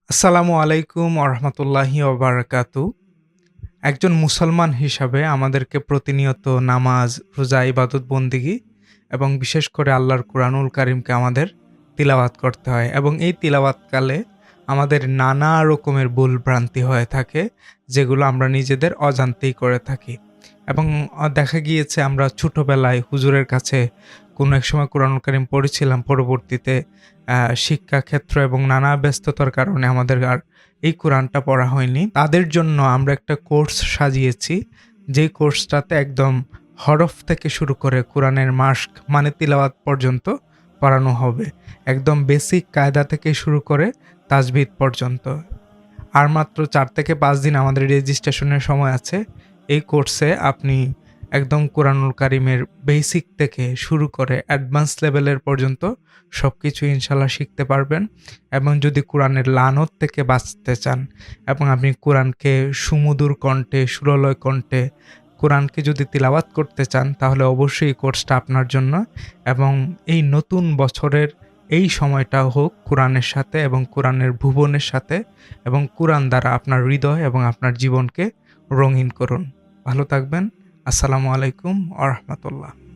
আসসালামু আলাইকুম ওরহমতুল্লাহি ওবারাকাতু। একজন মুসলমান হিসাবে আমাদেরকে প্রতিনিয়ত নামাজ, রোজা, ইবাদত বন্দেগী এবং বিশেষ করে আল্লাহর কুরআনুল কারীমকে আমাদের তিলাওয়াত করতে হয় এবং এই তিলাওয়াতকালে আমাদের নানা রকমের ভুল-ভ্রান্তি হয়ে থাকে, যেগুলো আমরা নিজেদের অজান্তেই করে থাকি। এবং দেখা গিয়েছে আমরা ছোটবেলায় হুজুরের কাছে কোনো এক সময় কুরআনুল কারীম পড়েছিলাম। পরবর্তীতে শিক্ষাক্ষেত্র এবং নানা ব্যস্ততার কারণে আমাদের আর এই কোরআনটা পড়া হয়নি। তাদের জন্য আমরা একটা কোর্স সাজিয়েছি। যেই কোর্সটাতে একদম হরফ থেকে শুরু করে কোরআনের মাসক মানে তিলাওয়াত পর্যন্ত পড়ানো হবে। একদম বেসিক কায়দা থেকে শুরু করে তাজবিদ পর্যন্ত। আর মাত্র ৪ থেকে ৫ দিন আমাদের রেজিস্ট্রেশনের সময় আছে। এই কোর্সে আপনি একদম কুরআনুল কারীমের বেসিক থেকে শুরু করে অ্যাডভান্স লেভেলের পর্যন্ত সবকিছু ইনশাআল্লাহ শিখতে পারবেন এবং যদি কোরআনের লানত থেকে বাঁচতে চান এবং আপনি কোরআনকে সুমধুর কণ্ঠে, সুরলয় কণ্ঠে কোরআনকে যদি তিলাওয়াত করতে চান, তাহলে অবশ্যই এই কোর্সটা আপনার জন্য এবং এই নতুন বছরের এই সময়টা হোক কোরআনের সাথে এবং কোরআনের ভুবনের সাথে এবং কোরআন দ্বারা আপনার হৃদয় এবং আপনার জীবনকে রঙিন করুন। ভালো থাকবেন। আসসালামু আলাইকুম ওয়া রাহমাতুল্লাহ।